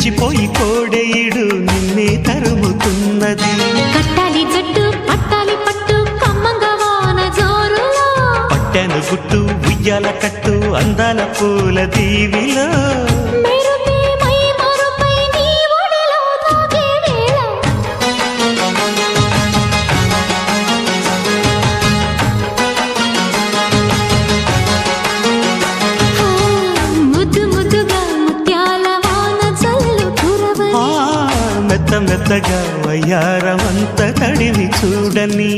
రెచ్చిపోయి కోడేయుడు నిన్నే తరుముతున్నది. కట్టాలి జట్టు పట్టాలి పట్టు కమ్మంగా వాన జోరులో, పట్టెను గుట్టు ఉయ్యాల కట్టు అందాల పూల దీవిలో, మెరుపే మై మరుపై నీ ఒడిలో తాగే వేళ, ముద్దు ముద్దుగా ముత్యాల వాన జల్లు కురవని, మెత్త మెత్తగా వయ్యారమంత తడివి చూడని.